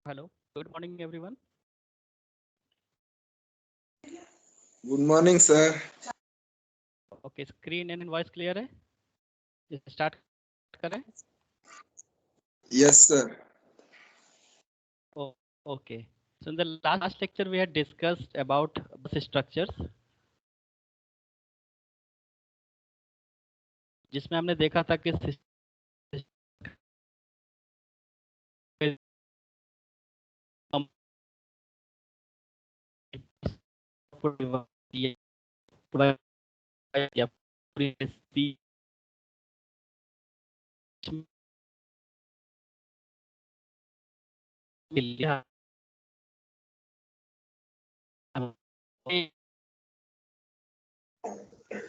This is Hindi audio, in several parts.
Hello, good morning everyone. Good morning sir. Okay, screen and voice clear है? Start करें? Yes sir. Oh, okay. So in the last lecture we had discussed about bus structures, जिसमें हमने देखा था कि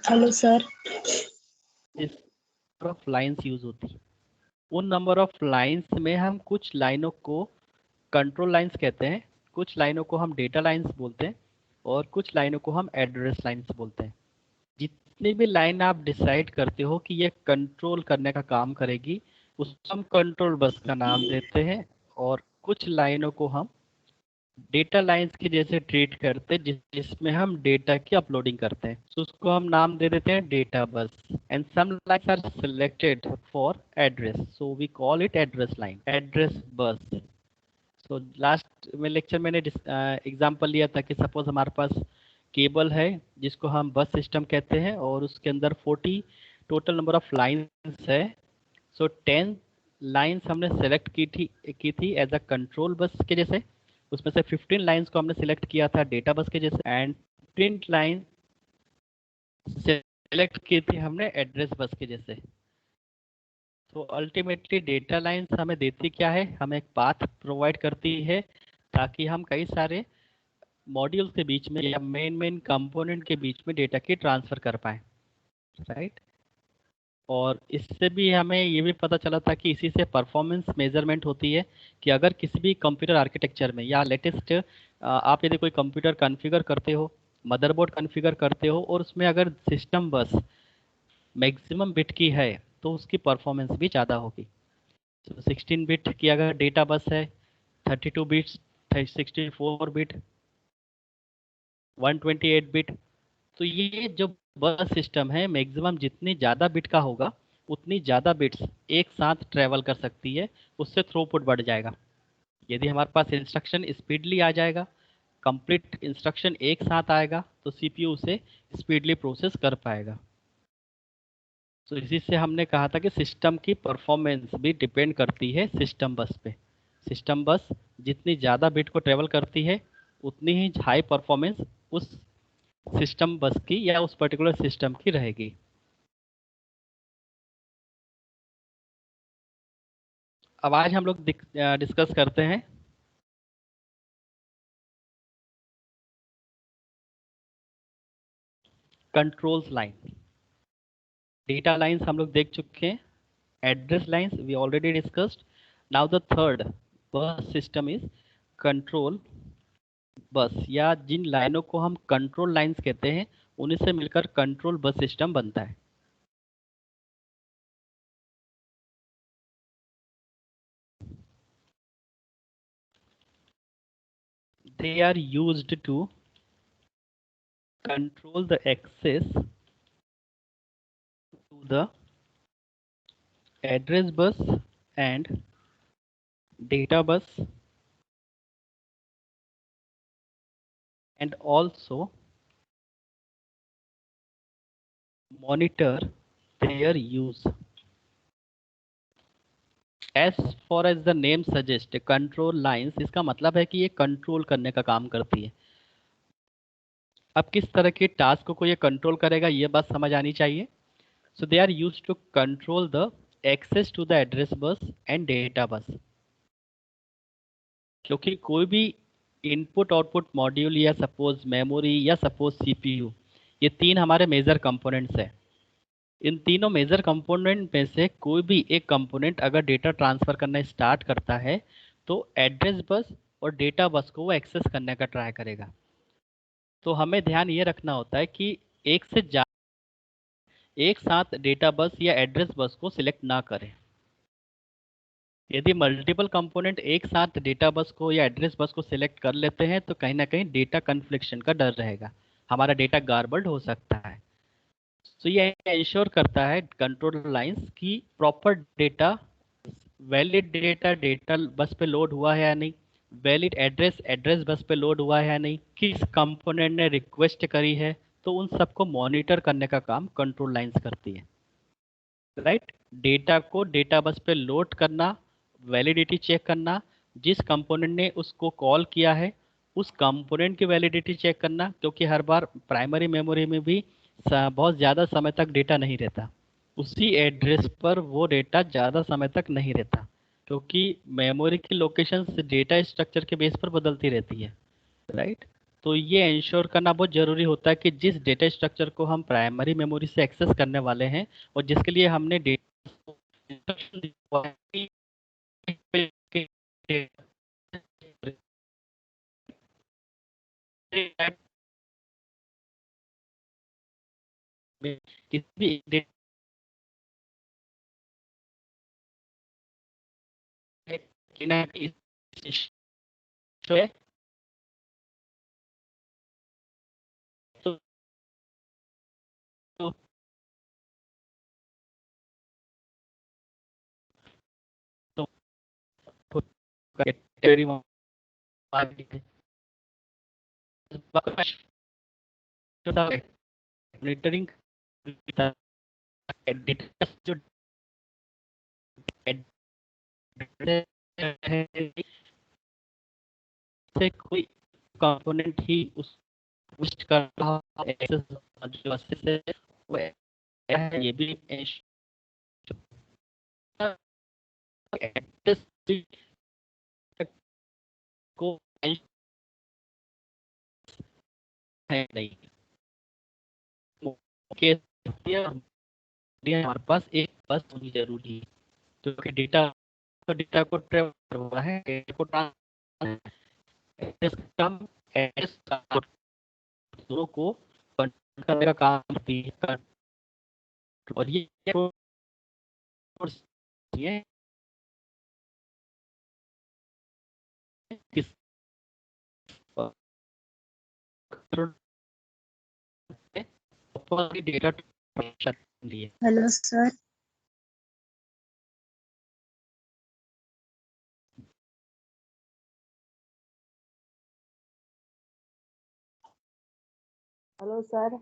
हेलो सर। इस ऑफ लाइंस यूज होती, उन नंबर ऑफ लाइंस में हम कुछ लाइनों को कंट्रोल लाइंस कहते हैं, कुछ लाइनों को हम डेटा लाइंस बोलते हैं और कुछ लाइनों को हम एड्रेस लाइंस बोलते हैं। जितनी भी लाइन आप डिसाइड करते हो कि ये कंट्रोल करने का काम करेगी, उसको हम कंट्रोल बस का नाम देते हैं। और कुछ लाइनों को हम डेटा लाइंस की जैसे ट्रीट करते हैं, जिसमें हम डेटा की अपलोडिंग करते हैं, तो उसको हम नाम दे देते हैं data bus. And some lines are selected for address, so we call it address line, address bus. So last में लेक्चर मैंने एग्जांपल लिया था कि सपोज हमारे पास केबल है जिसको हम बस सिस्टम कहते हैं और उसके अंदर 40 टोटल नंबर ऑफ लाइंस है। सो 10 लाइंस हमने सेलेक्ट की थी एज अ कंट्रोल बस के जैसे, उसमें से 15 लाइंस को हमने सिलेक्ट किया था डेटा बस के जैसे, एंड 15 लाइन सेलेक्ट की थी हमने एड्रेस बस के जैसे। तो अल्टीमेटली डेटा लाइंस हमें देती क्या है, हमें एक पाथ प्रोवाइड करती है ताकि हम कई सारे मॉड्यूल्स के बीच में या मेन कंपोनेंट के बीच में डेटा की ट्रांसफ़र कर पाएँ, राइट। और इससे भी हमें ये भी पता चला था कि इसी से परफॉर्मेंस मेजरमेंट होती है कि अगर किसी भी कंप्यूटर आर्किटेक्चर में या लेटेस्ट आप यदि कोई कंप्यूटर कॉन्फ़िगर करते हो, मदरबोर्ड कॉन्फ़िगर करते हो और उसमें अगर सिस्टम बस मैक्सिमम बिट की है तो उसकी परफॉर्मेंस भी ज़्यादा होगी। तो 16 बिट की अगर डेटा बस है, 32 बिट्स, 64 बिट, 128 बिट, तो ये जो बस सिस्टम है मैक्सिमम जितनी ज़्यादा बिट का होगा उतनी ज़्यादा बिट्स एक साथ ट्रैवल कर सकती है, उससे थ्रूपुट बढ़ जाएगा। यदि हमारे पास इंस्ट्रक्शन स्पीडली आ जाएगा, कंप्लीट इंस्ट्रक्शन एक साथ आएगा, तो सीपीयू उसे स्पीडली प्रोसेस कर पाएगा। तो इसी से हमने कहा था कि सिस्टम की परफॉर्मेंस भी डिपेंड करती है सिस्टम बस पे। सिस्टम बस जितनी ज़्यादा बिट को ट्रेवल करती है उतनी ही हाई परफॉर्मेंस उस सिस्टम बस की या उस पर्टिकुलर सिस्टम की रहेगी। अब आज हम लोग डिस्कस करते हैं कंट्रोल्स लाइन। डेटा लाइंस हम लोग देख चुके हैं, address lines we already discussed. Now the third bus system is control bus, या जिन लाइनों को हम कंट्रोल लाइंस कहते हैं उन्हीं से मिलकर कंट्रोल बस सिस्टम बनता है। They are used to control the access to the address bus and data bus, and also monitor their use. As far as the name suggests, control lines, इसका मतलब है कि ये कंट्रोल करने का काम करती है। अब किस तरह के टास्क को ये कंट्रोल करेगा ये बात समझ आनी चाहिए। So they are used to control the access to the address bus and data bus. क्योंकि कोई भी इनपुट आउटपुट मॉड्यूल या सपोज मेमोरी या सपोज सीपीयू, ये तीन हमारे मेजर कंपोनेंट्स हैं। इन तीनों मेजर कंपोनेंट में से कोई भी एक कंपोनेंट अगर डेटा ट्रांसफ़र करना स्टार्ट करता है तो एड्रेस बस और डेटा बस को वो एक्सेस करने का ट्राई करेगा। तो हमें ध्यान ये रखना होता है कि एक से ज़्यादा एक साथ डेटा बस या एड्रेस बस को सिलेक्ट ना करें। यदि मल्टीपल कंपोनेंट एक साथ डेटा बस को या एड्रेस बस को सिलेक्ट कर लेते हैं तो कहीं ना कहीं डेटा कन्फ्लिक्शन का डर रहेगा, हमारा डेटा गार्बल्ड हो सकता है। तो ये इंश्योर करता है कंट्रोल लाइंस की proper data, valid data data bus पे लोड हुआ है या नहीं, वैलिड एड्रेस एड्रेस बस पे लोड हुआ है या नहीं, किस कंपोनेंट ने रिक्वेस्ट करी है, तो उन सबको मॉनिटर करने का काम कंट्रोल लाइंस करती है। राइट, डेटा को डेटा बस पे लोड करना, वैलिडिटी चेक करना, जिस कंपोनेंट ने उसको कॉल किया है उस कंपोनेंट की वैलिडिटी चेक करना, क्योंकि हर बार प्राइमरी मेमोरी में भी बहुत ज़्यादा समय तक डेटा नहीं रहता, उसी एड्रेस पर वो डेटा ज़्यादा समय तक नहीं रहता, क्योंकि मेमोरी की लोकेशन डेटा स्ट्रक्चर के बेस पर बदलती रहती है। राइट, तो ये इंश्योर करना बहुत ज़रूरी होता है कि जिस डेटा स्ट्रक्चर को हम प्राइमरी मेमोरी से एक्सेस करने वाले हैं और जिसके लिए हमने किसी भी तो, तो, तो, मॉनिटरिंग जो से कोई कंपोनेंट ही उस पुश कर रहा है, एक्सेस जो access है वो है, ये भी एड्रेस को है नहीं, केस हमारे पास एक बस होनी जरूरी है, क्योंकि डेटा को ट्रेवल हुआ है, डेटा को एड्रेस कम एड्रेस दोनों को कंट्रोल करने का काम करती है। और ये किस डेटा लिए। Hello sir. Hello sir.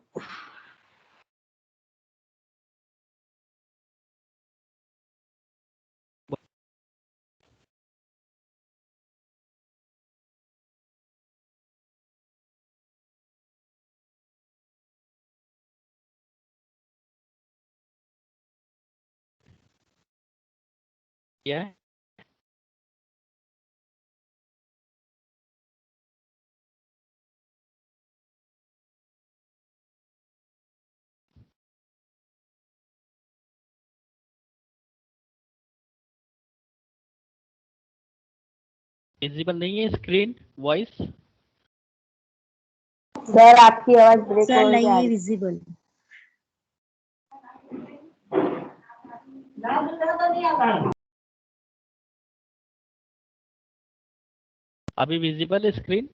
क्या है? विजिबल नहीं है स्क्रीन वॉइस? सर आपकी आवाज ब्रेक सर हो नहीं जा है रही। विजिबल। अभी विजिबल है स्क्रीन?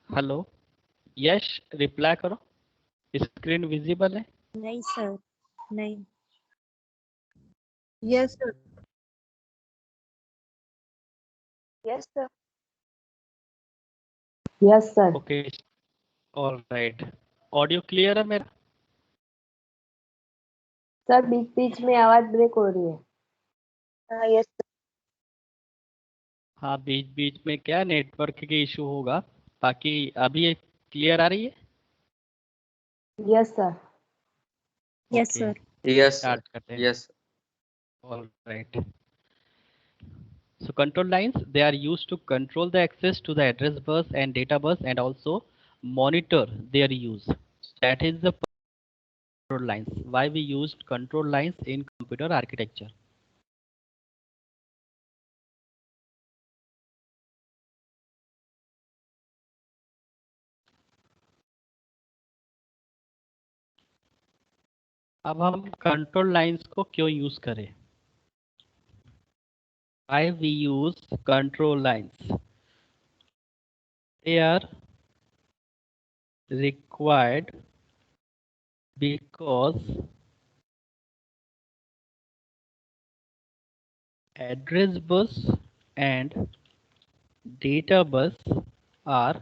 हेलो, यश रिप्लाई करो, स्क्रीन विजिबल है? नहीं सर, नहीं। Yes sir. Yes sir. Yes sir. Okay, all right. Audio clear है मेरा? सर बीच बीच में आवाज ब्रेक हो रही है। हाँ यस हाँ, बीच बीच में क्या नेटवर्क के इशू होगा, बाकी अभी क्लियर आ रही है? Yes sir. Yes okay, sir. Yes, sir. Start करते हैं। Yes. All right, so control lines, they are used to control the access to the address bus and data bus and also monitor their use. That is the control lines, why we used control lines in computer architecture. अब हम कंट्रोल लाइंस को क्यों यूज करें? Why we use control lines? They are required because address bus and data bus are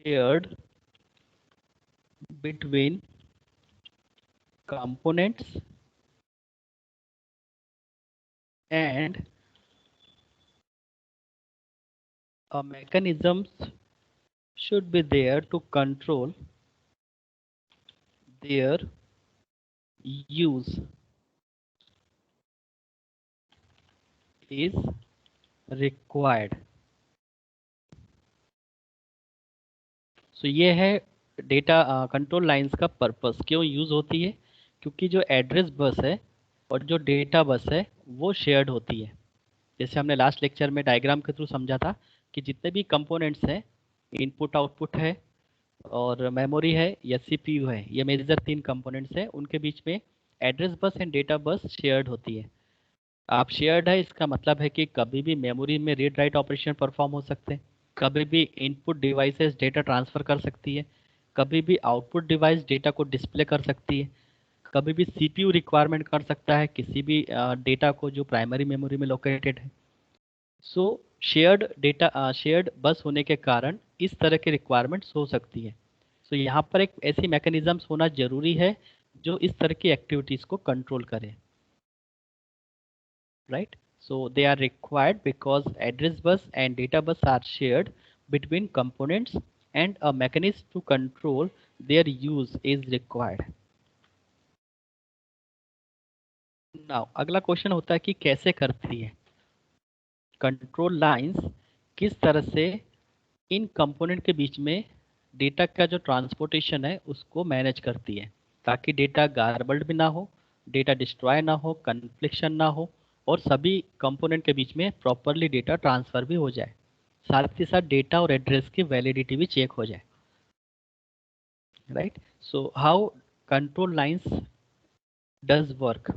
shared between components and a mechanisms should be there to control their use is required. So ये है डेटा कंट्रोल लाइंस का पर्पस क्यों यूज होती है, क्योंकि जो एड्रेस बस है और जो डेटा बस है वो शेयर्ड होती है। जैसे हमने लास्ट लेक्चर में डायग्राम के थ्रू समझा था कि जितने भी कंपोनेंट्स हैं, इनपुट आउटपुट है और मेमोरी है या सीपीयू है, ये मेजर 3 कंपोनेंट्स हैं, उनके बीच में एड्रेस बस एंड डेटा बस शेयर्ड होती है। आप शेयर्ड है इसका मतलब है कि कभी भी मेमोरी में रीड राइट ऑपरेशन परफॉर्म हो सकते हैं, कभी भी इनपुट डिवाइसेस डेटा ट्रांसफ़र कर सकती है, कभी भी आउटपुट डिवाइस डेटा को डिस्प्ले कर सकती है, कभी भी सीपीयू रिक्वायरमेंट कर सकता है किसी भी डेटा को जो प्राइमरी मेमोरी में लोकेटेड है। सो शेयर्ड बस होने के कारण इस तरह के रिक्वायरमेंट्स हो सकती है। सो यहाँ पर एक ऐसी मैकेनिज्म्स होना जरूरी है जो इस तरह की एक्टिविटीज़ को कंट्रोल करे, right? So they are required because address bus and data bus are shared between components and a mechanism to control their use is required. Now अगला क्वेश्चन होता है कि कैसे करती है कंट्रोल लाइंस, किस तरह से इन कंपोनेंट के बीच में डेटा का जो ट्रांसपोर्टेशन है उसको मैनेज करती है ताकि डेटा गार्बल्ड भी ना हो, डेटा डिस्ट्रॉय ना हो, कन्फ्लिक्शन ना हो और सभी कंपोनेंट के बीच में प्रॉपरली डेटा ट्रांसफ़र भी हो जाए, साथ ही साथ डेटा और एड्रेस की वैलिडिटी भी चेक हो जाए, right? So how contour lines does work?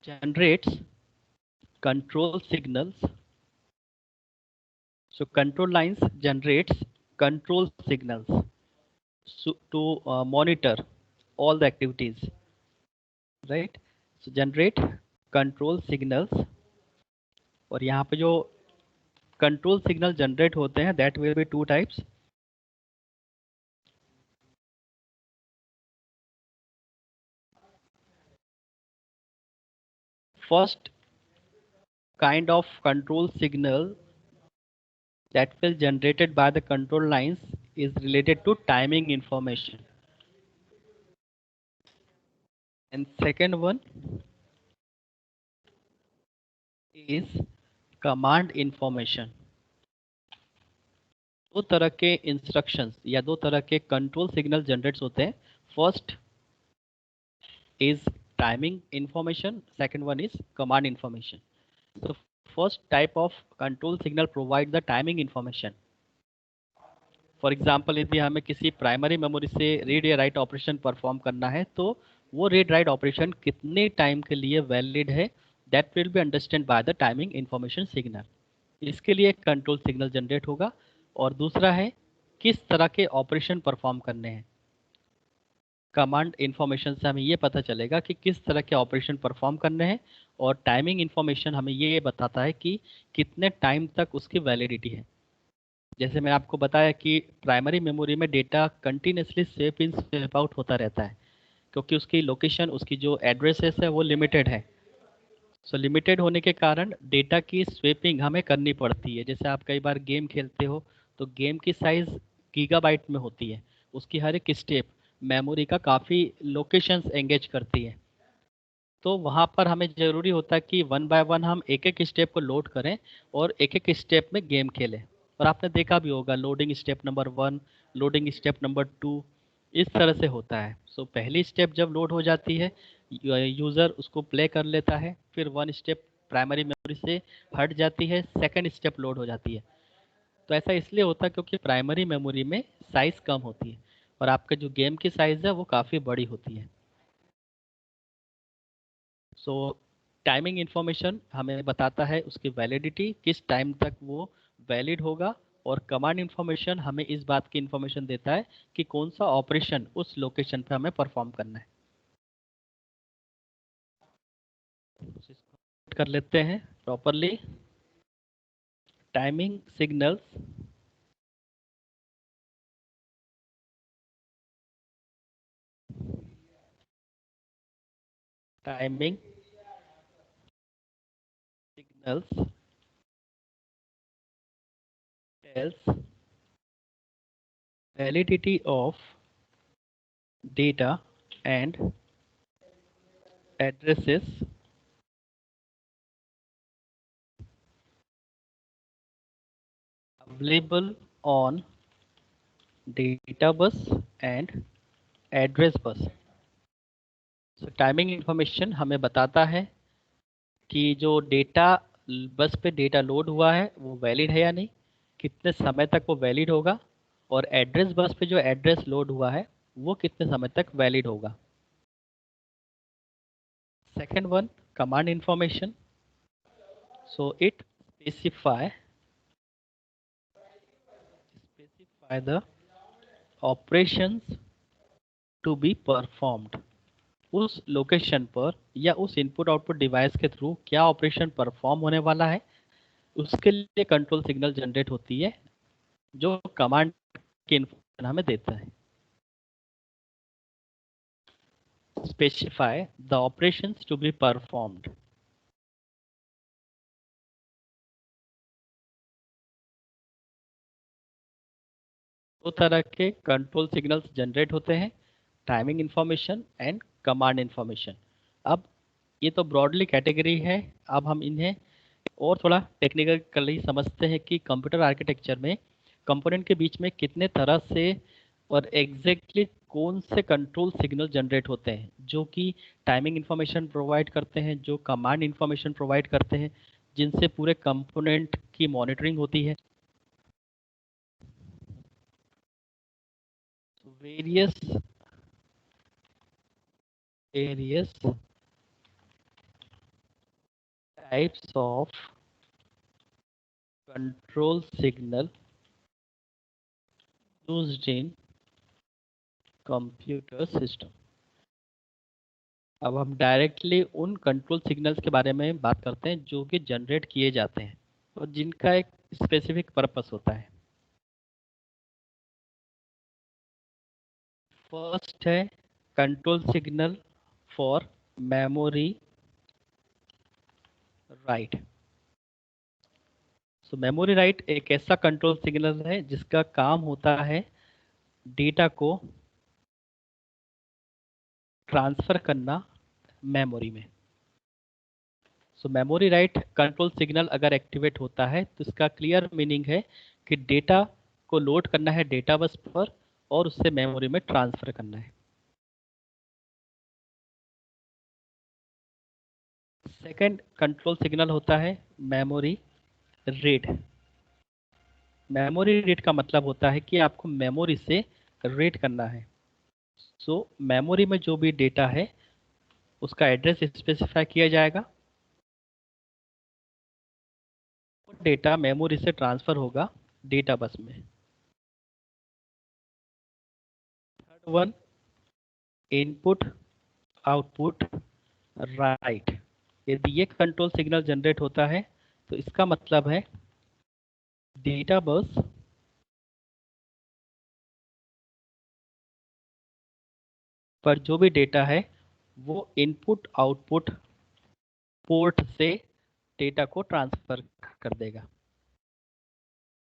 Generates control signals. So control lines generates control signals to monitor all the activities, right? So generate control signals और यहाँ पे जो कंट्रोल सिग्नल जनरेट होते हैं that will be 2 types. First kind of control signal that will generated by the control lines is related to timing information, and second one is command information. दो तरह के इंस्ट्रक्शंस या दो तरह के कंट्रोल सिग्नल जनरेट्स होते हैं. First is timing information, second one is command information. So first type of control signal provide the timing information. For example यदि हमें किसी प्राइमरी मेमोरी से रीड या राइट ऑपरेशन परफॉर्म करना है तो वो रीड राइट ऑपरेशन कितने टाइम के लिए वैलिड है that will be understand by the timing information signal. इसके लिए कंट्रोल सिग्नल जनरेट होगा. और दूसरा है किस तरह के ऑपरेशन परफॉर्म करने हैं. कमांड इंफॉर्मेशन से हमें ये पता चलेगा कि किस तरह के ऑपरेशन परफॉर्म करने हैं और टाइमिंग इंफॉर्मेशन हमें ये बताता है कि कितने टाइम तक उसकी वैलिडिटी है. जैसे मैं आपको बताया कि प्राइमरी मेमोरी में डेटा कंटिन्यूसली स्वेप इन स्वेप आउट होता रहता है क्योंकि उसकी लोकेशन, उसकी जो एड्रेसेस है वो लिमिटेड है. सो लिमिटेड होने के कारण डेटा की स्वेपिंग हमें करनी पड़ती है. जैसे आप कई बार गेम खेलते हो तो गेम की साइज़ गीगाबाइट में होती है, उसकी हर एक स्टेप मेमोरी का काफ़ी लोकेशंस एंगेज करती है. तो वहाँ पर हमें ज़रूरी होता है कि वन बाय वन हम एक एक स्टेप को लोड करें और एक एक स्टेप में गेम खेलें. और आपने देखा भी होगा loading step number 1, loading step number 2, इस तरह से होता है. सो पहली स्टेप जब लोड हो जाती है यूज़र उसको प्ले कर लेता है, फिर वन स्टेप प्राइमरी मेमोरी से हट जाती है, सेकंड स्टेप लोड हो जाती है. तो ऐसा इसलिए होता है क्योंकि प्राइमरी मेमोरी में साइज कम होती है और आपका जो गेम की साइज है वो काफ़ी बड़ी होती है। सो टाइमिंग इंफॉर्मेशन हमें बताता है उसकी वैलिडिटी, किस टाइम तक वो वैलिड होगा, और कमांड इंफॉर्मेशन हमें इस बात की इंफॉर्मेशन देता है कि कौन सा ऑपरेशन उस लोकेशन पे हमें परफॉर्म करना है। इसको कर लेते हैं properly. Timing signals timing signals tells validity of data and addresses available on data bus and address bus। So timing information हमें बताता है कि जो डेटा बस पे डेटा लोड हुआ है वो वैलिड है या नहीं, कितने समय तक वो वैलिड होगा, और एड्रेस बस पे जो एड्रेस लोड हुआ है वो कितने समय तक वैलिड होगा। Second one, command information. So it specify the operations to be performed। उस लोकेशन पर या उस इनपुट आउटपुट डिवाइस के थ्रू क्या ऑपरेशन परफॉर्म होने वाला है, उसके लिए कंट्रोल सिग्नल जनरेट होती है जो कमांड की इंफॉर्मेशन हमें देता है। Specify the operations to be performed. दो तरह के कंट्रोल सिग्नल्स जनरेट होते हैं, timing information and command information. अब ये तो ब्रॉडली कैटेगरी है, अब हम इन्हें और थोड़ा टेक्निकली समझते हैं कि कंप्यूटर आर्किटेक्चर में कंपोनेंट के बीच में कितने तरह से और एग्जैक्टली कौन से कंट्रोल सिग्नल जनरेट होते हैं जो कि टाइमिंग इंफॉर्मेशन प्रोवाइड करते हैं, जो कमांड इंफॉर्मेशन प्रोवाइड करते हैं, जिनसे पूरे कंपोनेंट की मॉनिटरिंग होती है। Various types of control signal used in computer system. अब हम डायरेक्टली उन कंट्रोल सिग्नल्स के बारे में बात करते हैं जो कि जनरेट किए जाते हैं और जिनका एक स्पेसिफिक पर्पस होता है। फर्स्ट है control signal for memory write. So memory write एक ऐसा कंट्रोल सिग्नल है जिसका काम होता है डेटा को ट्रांसफर करना मेमोरी में। सो मेमोरी राइट कंट्रोल सिग्नल अगर एक्टिवेट होता है तो इसका क्लियर मीनिंग है कि डेटा को लोड करना है डेटा बस पर और उससे मेमोरी में ट्रांसफर करना है। सेकंड कंट्रोल सिग्नल होता है मेमोरी रीड। मेमोरी रीड का मतलब होता है कि आपको मेमोरी से रीड करना है। सो मेमोरी में जो भी डेटा है उसका एड्रेस स्पेसिफाई किया जाएगा, डेटा मेमोरी से ट्रांसफर होगा डेटा बस में। Third one, input output right. यदि ये कंट्रोल सिग्नल जनरेट होता है तो इसका मतलब है डेटा बस पर जो भी डेटा है वो इनपुट आउटपुट पोर्ट से डेटा को ट्रांसफर कर देगा।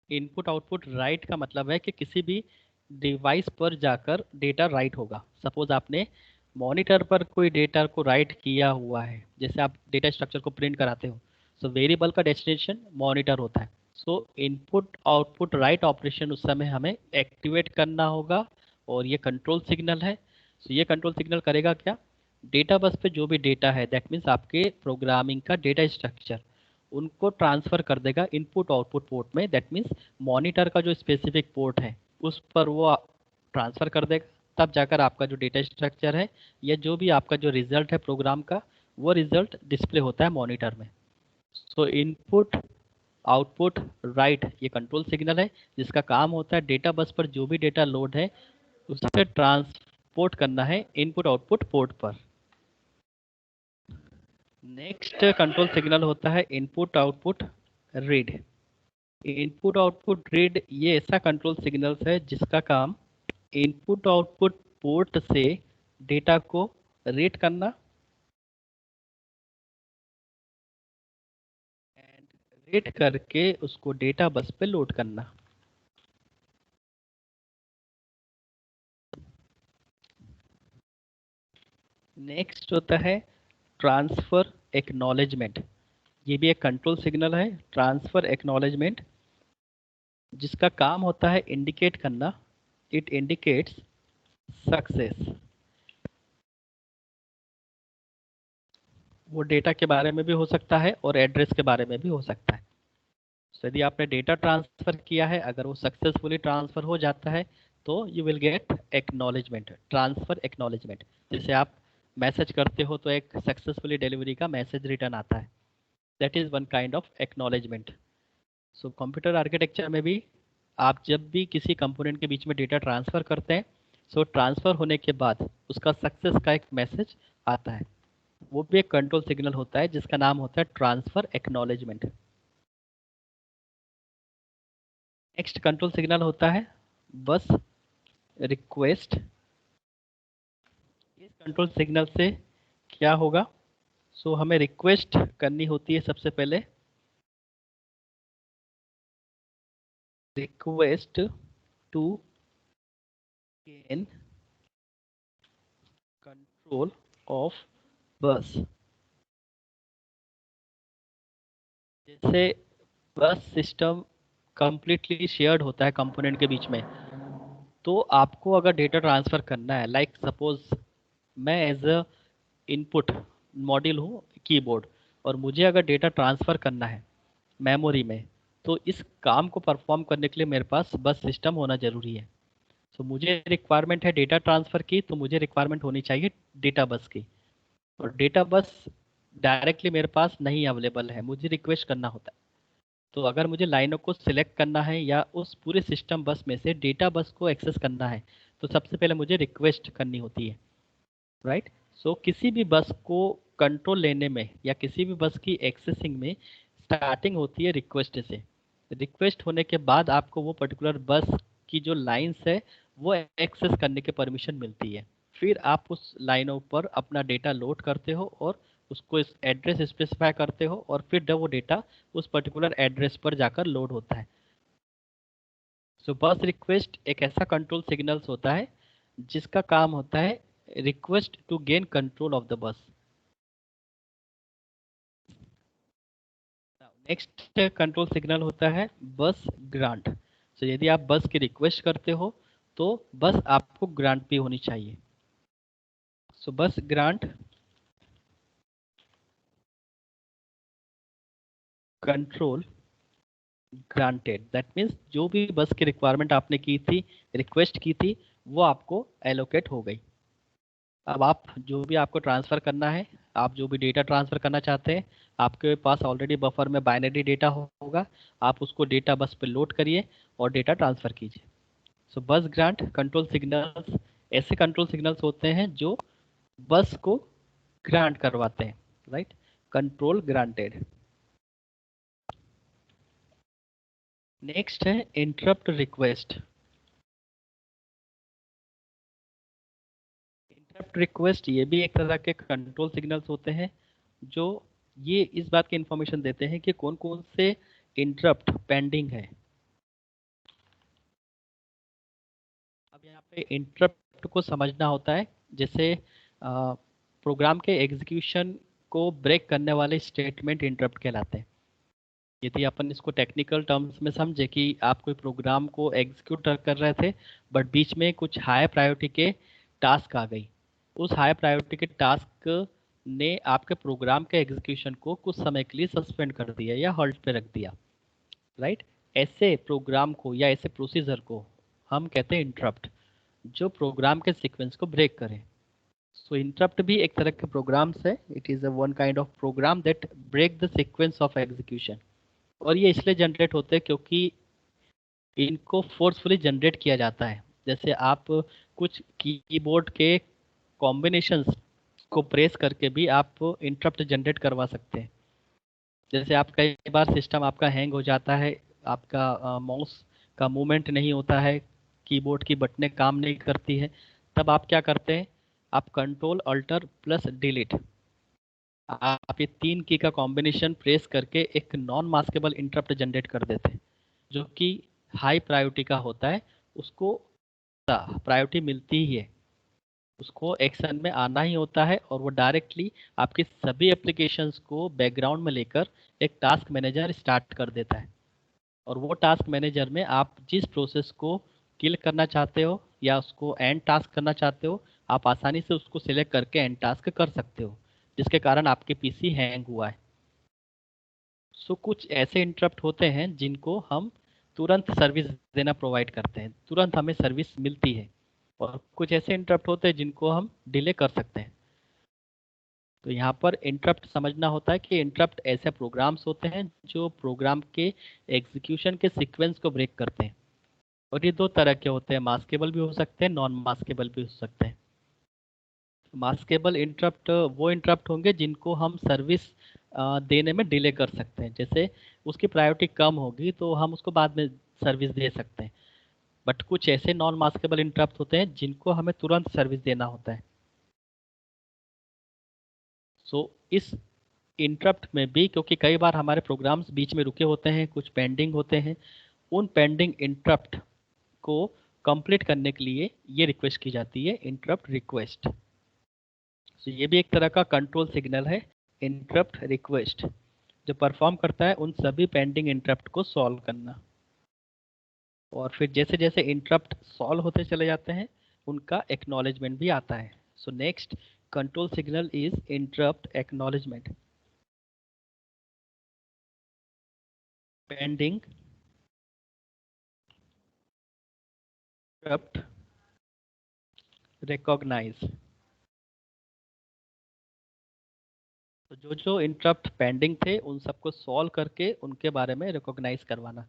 इनपुट आउटपुट राइट का मतलब है कि किसी भी डिवाइस पर जाकर डेटा राइट होगा। सपोज आपने मॉनिटर पर कोई डेटा को राइट किया हुआ है, जैसे आप डेटा स्ट्रक्चर को प्रिंट कराते हो, सो वेरिएबल का डेस्टिनेशन मॉनिटर होता है। सो इनपुट आउटपुट राइट ऑपरेशन उस समय हमें एक्टिवेट करना होगा और ये कंट्रोल सिग्नल है। सो ये कंट्रोल सिग्नल करेगा क्या, डेटा बस पे जो भी डेटा है दैट मीन्स आपके प्रोग्रामिंग का डेटा स्ट्रक्चर, उनको ट्रांसफ़र कर देगा इनपुट आउटपुट पोर्ट में। दैट मीन्स मॉनिटर का जो स्पेसिफिक पोर्ट है उस पर वो ट्रांसफ़र कर देगा, तब जाकर आपका जो डेटा स्ट्रक्चर है या जो भी आपका जो रिजल्ट है प्रोग्राम का, वो रिजल्ट डिस्प्ले होता है मॉनिटर में। सो इनपुट आउटपुट राइट ये कंट्रोल सिग्नल है, जिसका काम होता है डेटा बस पर जो भी डेटा लोड है उसे ट्रांसपोर्ट करना है इनपुट आउटपुट पोर्ट पर। नेक्स्ट कंट्रोल सिग्नल होता है input output read. Input output read ये ऐसा कंट्रोल सिग्नल्स है जिसका काम इनपुट आउटपुट पोर्ट से डेटा को रीड करना एंड रीड करके उसको डेटा बस पे लोड करना। नेक्स्ट होता है ट्रांसफ़र एक्नॉलेजमेंट। ये भी एक कंट्रोल सिग्नल है, ट्रांसफ़र एक्नॉलेजमेंट, जिसका काम होता है इंडिकेट करना। It indicates success. वो डेटा के बारे में भी हो सकता है और एड्रेस के बारे में भी हो सकता है। तो यदि आपने डेटा ट्रांसफ़र किया है, अगर वो सक्सेसफुली ट्रांसफ़र हो जाता है तो you will get acknowledgement, transfer acknowledgement. जैसे आप मैसेज करते हो तो एक सक्सेसफुली डिलीवरी का मैसेज रिटर्न आता है, that is one kind of acknowledgement. So computer architecture में भी आप जब भी किसी कंपोनेंट के बीच में डेटा ट्रांसफ़र करते हैं, सो ट्रांसफ़र होने के बाद उसका सक्सेस का एक मैसेज आता है, वो भी एक कंट्रोल सिग्नल होता है जिसका नाम होता है transfer acknowledgement. Next control signal होता है बस रिक्वेस्ट। इस कंट्रोल सिग्नल से क्या होगा, सो हमें रिक्वेस्ट करनी होती है सबसे पहले, request to gain control of bus. जैसे बस सिस्टम कंप्लीटली शेयर्ड होता है कंपोनेंट के बीच में, तो आपको अगर डेटा ट्रांसफ़र करना है, लाइक सपोज मैं एज अ इनपुट मॉड्यूल हूँ कीबोर्ड, और मुझे अगर डेटा ट्रांसफ़र करना है मेमोरी में, तो इस काम को परफॉर्म करने के लिए मेरे पास बस सिस्टम होना ज़रूरी है। सो मुझे रिक्वायरमेंट है डेटा ट्रांसफ़र की, तो मुझे रिक्वायरमेंट होनी चाहिए डेटा बस की, और डेटा बस डायरेक्टली मेरे पास नहीं अवेलेबल है, मुझे रिक्वेस्ट करना होता है। तो अगर मुझे लाइनों को सिलेक्ट करना है या उस पूरे सिस्टम बस में से डेटा बस को एक्सेस करना है, तो सबसे पहले मुझे रिक्वेस्ट करनी होती है, राइट। सो किसी भी बस को कंट्रोल लेने में या किसी भी बस की एक्सेसिंग में स्टार्टिंग होती है रिक्वेस्ट से। रिक्वेस्ट होने के बाद आपको वो पर्टिकुलर बस की जो लाइंस है वो एक्सेस करने की परमिशन मिलती है। फिर आप उस लाइनों पर अपना डेटा लोड करते हो और उसको इस एड्रेस स्पेसिफाई करते हो, और फिर जब वो डेटा उस पर्टिकुलर एड्रेस पर जाकर लोड होता है। सो बस रिक्वेस्ट एक ऐसा कंट्रोल सिग्नल्स होता है जिसका काम होता है request to gain control of the bus. Next control signal होता है बस ग्रांट। सो यदि आप बस की रिक्वेस्ट करते हो तो बस आपको ग्रांट भी होनी चाहिए। सो बस grant control granted, that means जो भी बस की रिक्वायरमेंट आपने की थी, रिक्वेस्ट की थी, वो आपको एलोकेट हो गई। अब आप जो भी आपको ट्रांसफ़र करना है, आप जो भी डेटा ट्रांसफ़र करना चाहते हैं, आपके पास ऑलरेडी बफर में बाइनरी डेटा होगा, आप उसको डेटा बस पे लोड करिए और डेटा ट्रांसफ़र कीजिए। सो बस ग्रांट कंट्रोल सिग्नल्स ऐसे कंट्रोल सिग्नल्स होते हैं जो बस को ग्रांट करवाते हैं, राइट। Control granted. नेक्स्ट है इंटरप्ट रिक्वेस्ट। इंटरप्ट रिक्वेस्ट ये भी एक तरह के कंट्रोल सिग्नल्स होते हैं जो ये इस बात की इंफॉर्मेशन देते हैं कि कौन कौन से इंटरप्ट पेंडिंग है। अब यहाँ पे इंटरप्ट को समझना होता है, जैसे प्रोग्राम के एग्जीक्यूशन को ब्रेक करने वाले स्टेटमेंट इंटरप्ट कहलाते हैं। यदि अपन इसको टेक्निकल टर्म्स में समझे कि आप कोई प्रोग्राम को एग्जीक्यूट कर रहे थे, बट बीच में कुछ हाई प्रायोरिटी के टास्क आ गई, उस हाई प्रायोरिटी के टास्क ने आपके प्रोग्राम के एग्जीक्यूशन को कुछ समय के लिए सस्पेंड कर दिया या हॉल्ट पे रख दिया, राइट। ऐसे प्रोग्राम को या ऐसे प्रोसीजर को हम कहते हैं इंटरप्ट, जो प्रोग्राम के सीक्वेंस को ब्रेक करें। सो इंटरप्ट भी एक तरह के प्रोग्राम्स है, it is a one kind of program that break the sequence of execution. और ये इसलिए जनरेट होते हैं क्योंकि इनको फोर्सफुली जनरेट किया जाता है। जैसे आप कुछ कीबोर्ड के कॉम्बिनेशंस को प्रेस करके भी आप इंटरप्ट जनरेट करवा सकते हैं। जैसे आप कई बार सिस्टम आपका हैंग हो जाता है, आपका माउस का मूवमेंट नहीं होता है, कीबोर्ड की बटनें काम नहीं करती है, तब आप क्या करते हैं, आप कंट्रोल अल्टर प्लस डिलीट, आप ये 3 की का कॉम्बिनेशन प्रेस करके एक नॉन मास्केबल इंटरप्ट जनरेट कर देते हैं, जो कि हाई प्रायोरिटी का होता है। उसको प्रायोरिटी मिलती ही है, उसको एक्शन में आना ही होता है, और वो डायरेक्टली आपकी सभी एप्लीकेशंस को बैकग्राउंड में लेकर एक टास्क मैनेजर स्टार्ट कर देता है। और वो टास्क मैनेजर में आप जिस प्रोसेस को किल करना चाहते हो या उसको एंड टास्क करना चाहते हो, आप आसानी से उसको सिलेक्ट करके एंड टास्क कर सकते हो, जिसके कारण आपके पीसी हैंग हुआ है। सो कुछ ऐसे इंटरप्ट होते हैं जिनको हम तुरंत सर्विस देना प्रोवाइड करते हैं, तुरंत हमें सर्विस मिलती है। और कुछ ऐसे इंटरप्ट होते हैं जिनको हम डिले कर सकते हैं। तो यहाँ पर इंटरप्ट समझना होता है कि इंटरप्ट ऐसे प्रोग्राम्स होते हैं जो प्रोग्राम के एग्जीक्यूशन के सीक्वेंस को ब्रेक करते हैं। और ये दो तरह के होते हैं, मास्केबल भी हो सकते हैं, नॉन मास्केबल भी हो सकते हैं। मास्केबल इंटरप्ट वो इंटरप्ट होंगे जिनको हम सर्विस देने में डिले कर सकते हैं। जैसे उसकी प्रायोरिटी कम होगी तो हम उसको बाद में सर्विस दे सकते हैं। बट कुछ ऐसे नॉन मास्केबल इंटरप्ट होते हैं जिनको हमें तुरंत सर्विस देना होता है। सो इस इंटरप्ट में भी, क्योंकि कई बार हमारे प्रोग्राम्स बीच में रुके होते हैं, कुछ पेंडिंग होते हैं, उन पेंडिंग इंटरप्ट को कंप्लीट करने के लिए ये रिक्वेस्ट की जाती है, इंटरप्ट रिक्वेस्ट। तो ये भी एक तरह का कंट्रोल सिग्नल है, इंटरप्ट रिक्वेस्ट, जो परफॉर्म करता है उन सभी पेंडिंग इंटरप्ट को सॉल्व करना। और फिर जैसे जैसे इंटरप्ट सॉल्व होते चले जाते हैं, उनका एक्नॉलेजमेंट भी आता है। So next control signal is interrupt acknowledgement. Pending interrupt recognize. तो जो जो इंटरप्ट पेंडिंग थे उन सबको सॉल्व करके उनके बारे में रिकॉग्नाइज करवाना।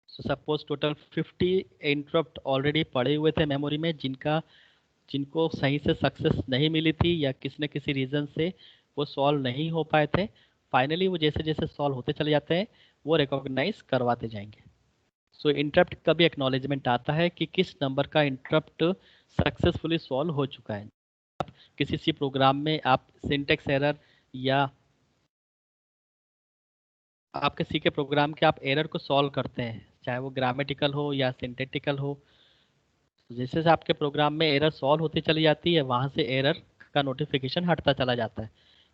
So suppose total 50 interrupt already पड़े हुए थे मेमोरी में, जिनको सही से सक्सेस नहीं मिली थी या किसी न किसी रीज़न से वो सॉल्व नहीं हो पाए थे। फाइनली वो जैसे जैसे सॉल्व होते चले जाते हैं, वो रिकॉग्नाइज करवाते जाएंगे। सो इंटरप्ट का भी एक्नॉलेजमेंट आता है कि किस नंबर का इंटरप्ट सक्सेसफुली सॉल्व हो चुका है। किसी सी प्रोग्राम में आप सिंटेक्स एरर या आप किसी के प्रोग्राम के आप एरर को सॉल्व करते हैं, चाहे वो ग्रामेटिकल हो या सिंटेटिकल हो, जैसे से आपके प्रोग्राम में एरर सॉल्व होती चली जाती है, वहाँ से एरर का नोटिफिकेशन हटता चला जाता है।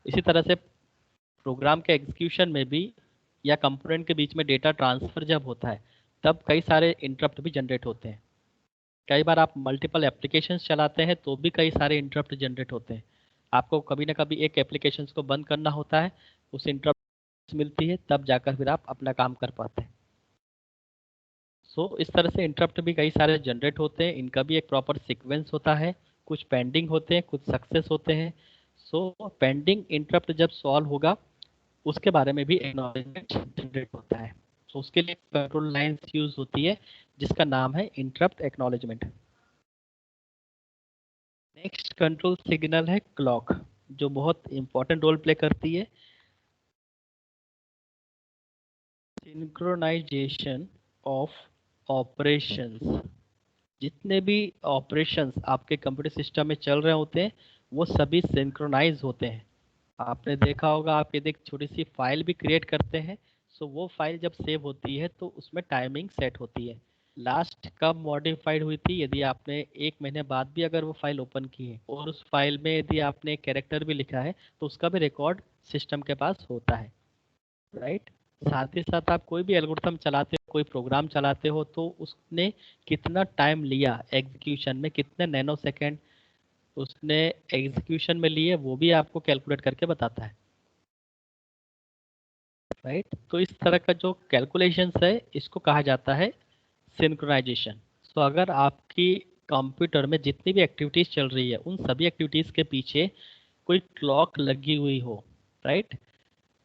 इसी तरह से प्रोग्राम के एग्जीक्यूशन में भी या कंपोनेंट के बीच में डेटा ट्रांसफ़र जब होता है, तब कई सारे इंटरप्ट भी जनरेट होते हैं। कई बार आप मल्टीपल एप्लीकेशंस चलाते हैं तो भी कई सारे इंटरप्ट जनरेट होते हैं। आपको कभी ना कभी एक एप्लीकेशंस को बंद करना होता है, उस इंटरप्ट मिलती है, तब जाकर फिर आप अपना काम कर पाते हैं। सो इस तरह से इंटरप्ट भी कई सारे जनरेट होते हैं, इनका भी एक प्रॉपर सीक्वेंस होता है, कुछ पेंडिंग होते हैं, कुछ सक्सेस होते हैं। सो पेंडिंग इंटरप्ट जब सॉल्व होगा, उसके बारे में भी एक्नॉलेजमेंट जनरेट होता है। तो उसके लिए कंट्रोल लाइन्स यूज होती है जिसका नाम है interrupt acknowledgement. Next control signal है क्लॉक, जो बहुत इंपॉर्टेंट रोल प्ले करती है सिंक्रोनाइजेशन ऑफ ऑपरेशंस। जितने भी ऑपरेशंस आपके कंप्यूटर सिस्टम में चल रहे होते हैं, वो सभी सिंक्रोनाइज होते हैं। आपने देखा होगा, आप यदि एक छोटी सी फाइल भी क्रिएट करते हैं, सो वो फाइल जब सेव होती है तो उसमें टाइमिंग सेट होती है, लास्ट कब मॉडिफाइड हुई थी। यदि आपने 1 महीने बाद भी अगर वो फाइल ओपन की है और उस फाइल में यदि आपने कैरेक्टर भी लिखा है, तो उसका भी रिकॉर्ड सिस्टम के पास होता है, राइट। साथ ही साथ आप कोई भी एल्गोरिथम चलाते हो, कोई प्रोग्राम चलाते हो, तो उसने कितना टाइम लिया एग्जीक्यूशन में, कितने नैनो सेकेंड उसने एग्जीक्यूशन में लिए वो भी आपको कैलकुलेट करके बताता है, राइट। तो इस तरह का जो कैलकुलेशंस है इसको कहा जाता है सिंक्रोनाइजेशन। तो अगर आपकी कंप्यूटर में जितनी भी एक्टिविटीज चल रही है उन सभी एक्टिविटीज के पीछे कोई क्लॉक लगी हुई हो, राइट,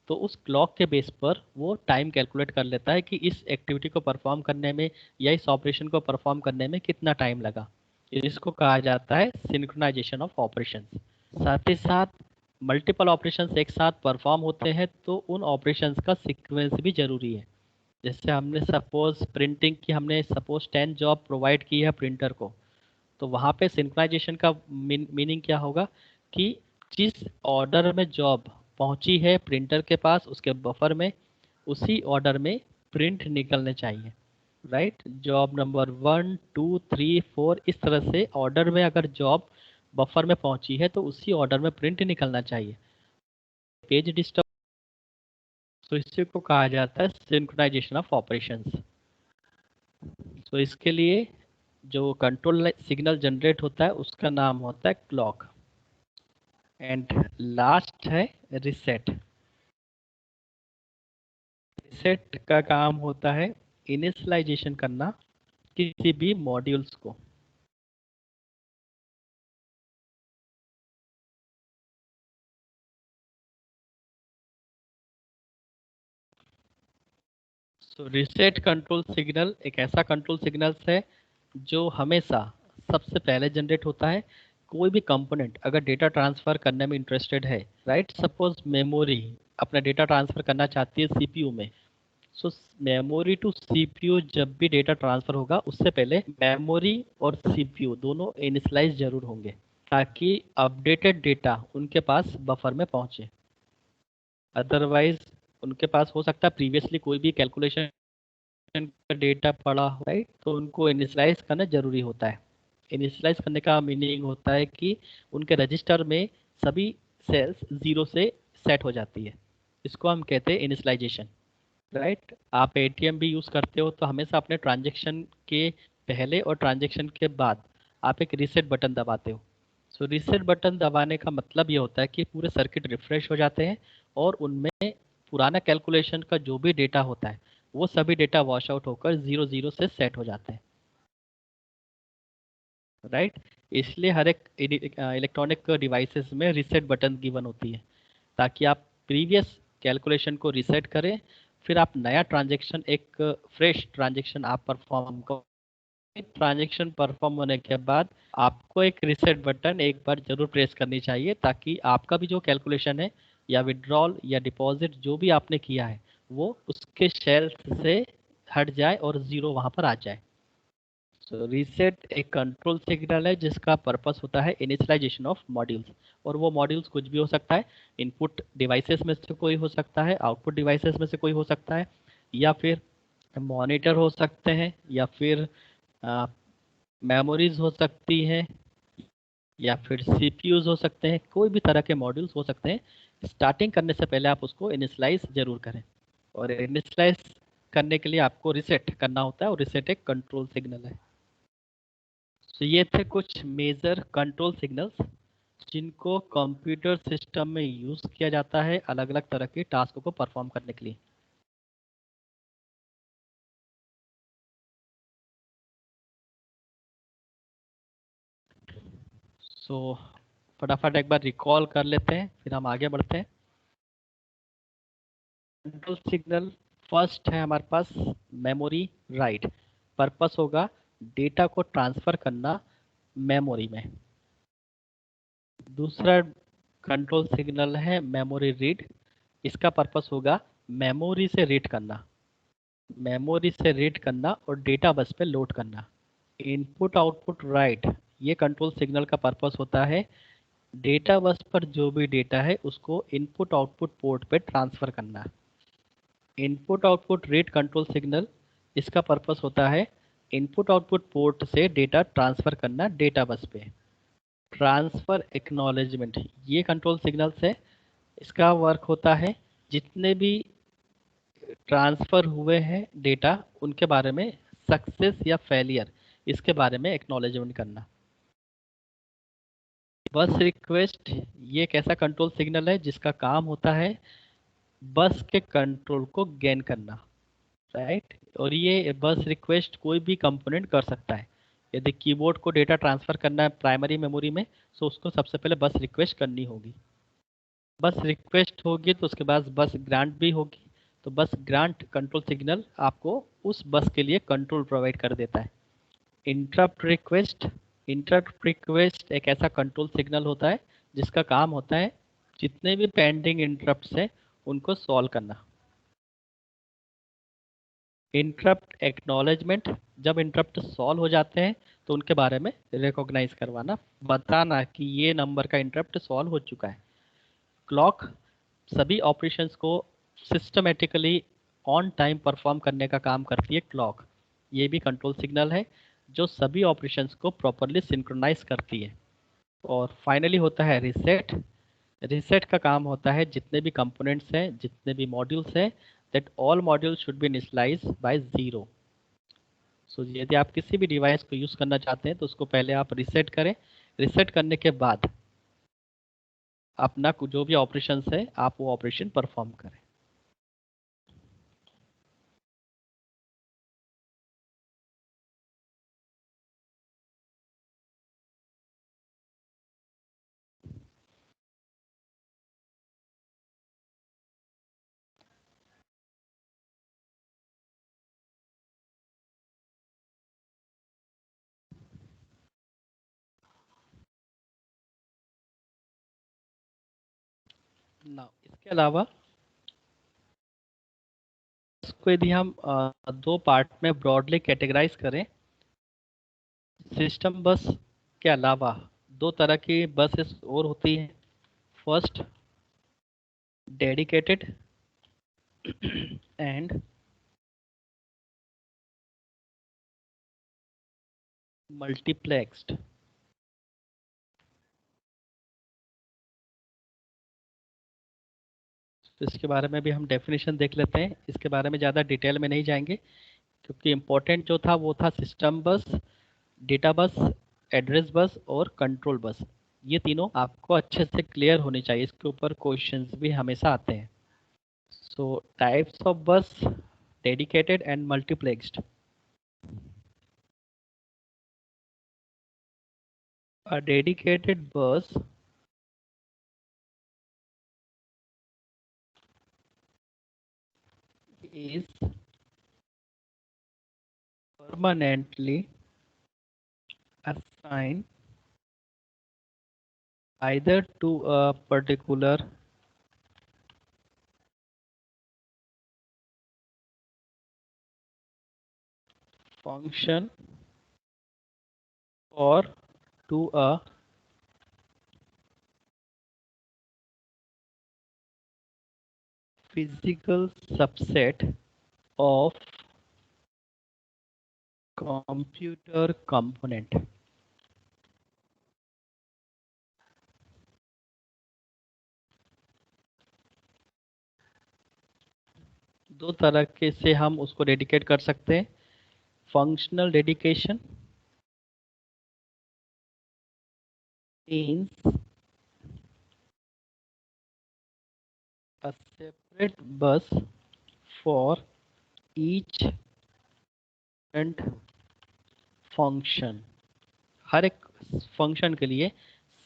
तो उस क्लॉक के बेस पर वो टाइम कैलकुलेट कर लेता है कि इस एक्टिविटी को परफॉर्म करने में या इस ऑपरेशन को परफॉर्म करने में कितना टाइम लगा। इसको कहा जाता है सिंक्रोनाइजेशन ऑफ ऑपरेशंस। साथ ही साथ मल्टीपल ऑपरेशंस एक साथ परफॉर्म होते हैं तो उन ऑपरेशंस का सीक्वेंस भी जरूरी है। जैसे हमने सपोज प्रिंटिंग की, हमने सपोज 10 जॉब प्रोवाइड की है प्रिंटर को, तो वहाँ पे सिंक्रोनाइजेशन का मीनिंग क्या होगा कि जिस ऑर्डर में जॉब पहुंची है प्रिंटर के पास उसके बफर में, उसी ऑर्डर में प्रिंट निकलने चाहिए, राइट। जॉब नंबर 1 2 3 4 इस तरह से ऑर्डर में अगर जॉब बफर में पहुंची है तो उसी ऑर्डर में प्रिंट निकलना चाहिए। पेज डिस्टर्ब, तो इसी को कहा जाता है सिंक्रोनाइजेशन ऑफ ऑपरेशंस। तो इसके लिए जो कंट्रोल सिग्नल जनरेट होता है उसका नाम होता है क्लॉक। एंड लास्ट है रिसेट। रिसेट का काम होता है इनिशियलाइजेशन करना किसी भी मॉड्यूल्स को। सो रिसेट कंट्रोल सिग्नल एक ऐसा कंट्रोल सिग्नल्स है जो हमेशा सबसे पहले जनरेट होता है। कोई भी कंपोनेंट अगर डेटा ट्रांसफर करने में इंटरेस्टेड है, राइट, सपोज मेमोरी अपना डेटा ट्रांसफर करना चाहती है सीपीयू में, सो मेमोरी टू सीपीयू जब भी डेटा ट्रांसफर होगा उससे पहले मेमोरी और सीपीयू दोनों इनिशियलाइज जरूर होंगे ताकि अपडेटेड डेटा उनके पास बफर में पहुंचे। अदरवाइज उनके पास हो सकता है प्रीवियसली कोई भी कैलकुलेशन का डेटा पड़ा हो, राइट, तो उनको इनिशियलाइज करना जरूरी होता है। इनिशियलाइज करने का मीनिंग होता है कि उनके रजिस्टर में सभी सेल्स जीरो से सेट हो जाती है। इसको हम कहते हैं इनिशियलाइजेशन, राइट। आप एटीएम भी यूज़ करते हो तो हमेशा अपने ट्रांजैक्शन के पहले और ट्रांजैक्शन के बाद आप एक रीसेट बटन दबाते हो। सो रीसेट बटन दबाने का मतलब ये होता है कि पूरे सर्किट रिफ्रेश हो जाते हैं और उनमें पुराना कैलकुलेशन का जो भी डेटा होता है वो सभी डेटा वॉश आउट होकर 0 0 से सेट हो जाते हैं, राइट। इसलिए हर एक इलेक्ट्रॉनिक डिवाइसेस में रीसेट बटन गिवन होती है ताकि आप प्रीवियस कैलकुलेशन को रीसेट करें, फिर आप नया ट्रांजैक्शन एक फ्रेश ट्रांजैक्शन आप परफॉर्म करो। ट्रांजैक्शन परफॉर्म होने के बाद आपको एक रीसेट बटन एक बार जरूर प्रेस करनी चाहिए ताकि आपका भी जो कैलकुलेशन है या विड्रॉल या डिपॉजिट जो भी आपने किया है वो उसके शेल्स से हट जाए और जीरो वहां पर आ जाए। सो रीसेट एक कंट्रोल सिग्नल है जिसका पर्पस होता है इनिशियलाइजेशन ऑफ मॉड्यूल्स, और वो मॉड्यूल्स कुछ भी हो सकता है। इनपुट डिवाइसेस में से कोई हो सकता है, आउटपुट डिवाइसेस में से कोई हो सकता है, या फिर मॉनिटर हो सकते हैं, या फिर मेमोरीज हो सकती है, या फिर सीपीयूज हो सकते हैं। कोई भी तरह के मॉड्यूल्स हो सकते हैं। स्टार्टिंग करने से पहले आप उसको इनिशियलाइज जरूर करें, और इनिशियलाइज करने के लिए आपको रिसेट करना होता है, और रिसेट एक कंट्रोल सिग्नल है। तो ये थे कुछ मेजर कंट्रोल सिग्नल्स जिनको कंप्यूटर सिस्टम में यूज किया जाता है अलग अलग तरह के टास्क को परफॉर्म करने के लिए। सो फटाफट एक बार रिकॉल कर लेते हैं फिर हम आगे बढ़ते हैं। कंट्रोल सिग्नल फर्स्ट है हमारे पास मेमोरी राइट। पर्पस होगा डेटा को ट्रांसफर करना मेमोरी में। दूसरा कंट्रोल सिग्नल है मेमोरी रीड। इसका पर्पस होगा मेमोरी से रीड करना, मेमोरी से रीड करना और डेटा बस पे लोड करना। इनपुट आउटपुट राइट, ये कंट्रोल सिग्नल का पर्पस होता है डेटा बस पर जो भी डेटा है उसको इनपुट आउटपुट पोर्ट पे ट्रांसफर करना। Input output read control signal, इसका पर्पस होता है इनपुट आउटपुट पोर्ट से डेटा ट्रांसफर करना डेटा बस पे। ट्रांसफर एक्नॉलेजमेंट, ये कंट्रोल सिग्नल्स है। इसका वर्क होता है जितने भी ट्रांसफर हुए हैं डेटा उनके बारे में सक्सेस या फेलियर इसके बारे में एक्नॉलेजमेंट करना। बस रिक्वेस्ट ये एक ऐसा कंट्रोल सिग्नल है जिसका काम होता है बस के कंट्रोल को गेन करना, राइट। और ये बस रिक्वेस्ट कोई भी कंपोनेंट कर सकता है। यदि कीबोर्ड को डेटा ट्रांसफर करना है प्राइमरी मेमोरी में, तो उसको सबसे पहले बस रिक्वेस्ट करनी होगी। बस रिक्वेस्ट होगी तो उसके बाद बस ग्रांट भी होगी। तो बस ग्रांट कंट्रोल सिग्नल आपको उस बस के लिए कंट्रोल प्रोवाइड कर देता है। इंटरप्ट रिक्वेस्ट एक ऐसा कंट्रोल सिग्नल होता है जिसका काम होता है जितने भी पेंडिंग इंटरप्ट्स हैं उनको सॉल्व करना। इंटरप्ट एक्नॉलेजमेंट, जब इंटरप्ट सॉल्व हो जाते हैं तो उनके बारे में रिकॉग्नाइज करवाना, बताना कि ये नंबर का इंटरप्ट सॉल्व हो चुका है। क्लॉक सभी ऑपरेशंस को सिस्टमेटिकली ऑन टाइम परफॉर्म करने का काम करती है क्लॉक। ये भी कंट्रोल सिग्नल है जो सभी ऑपरेशंस को प्रॉपरली सिंक्रोनाइज करती है। और फाइनली होता है रीसेट। रीसेट का काम होता है जितने भी कंपोनेंट्स हैं, जितने भी मॉड्यूल्स हैं, that all modules should be initialize by 0। So यदि आप किसी भी डिवाइस को यूज़ करना चाहते हैं तो उसको पहले आप रीसेट करें। रीसेट करने के बाद अपना जो भी ऑपरेशंस है आप वो ऑपरेशन परफॉर्म करें। ना इसके अलावा इसको यदि हम दो पार्ट में ब्रॉडली कैटेगराइज करें, सिस्टम बस के अलावा दो तरह की बसेस और होती हैं। First, dedicated and multiplexed. तो इसके बारे में भी हम डेफिनेशन देख लेते हैं। इसके बारे में ज़्यादा डिटेल में नहीं जाएंगे क्योंकि इम्पोर्टेंट जो था वो था सिस्टम बस, डेटा बस, एड्रेस बस और कंट्रोल बस। ये तीनों आपको अच्छे से क्लियर होनी चाहिए, इसके ऊपर क्वेश्चंस भी हमेशा आते हैं। सो टाइप्स ऑफ बस, dedicated and multiplexed. A dedicated bus is permanently assigned either to a particular function or to a physical subset of computer component। दो तरह के से हम उसको डेडिकेट कर सकते हैं। Functional dedication means a separate bus for each and function। हर एक फंक्शन के लिए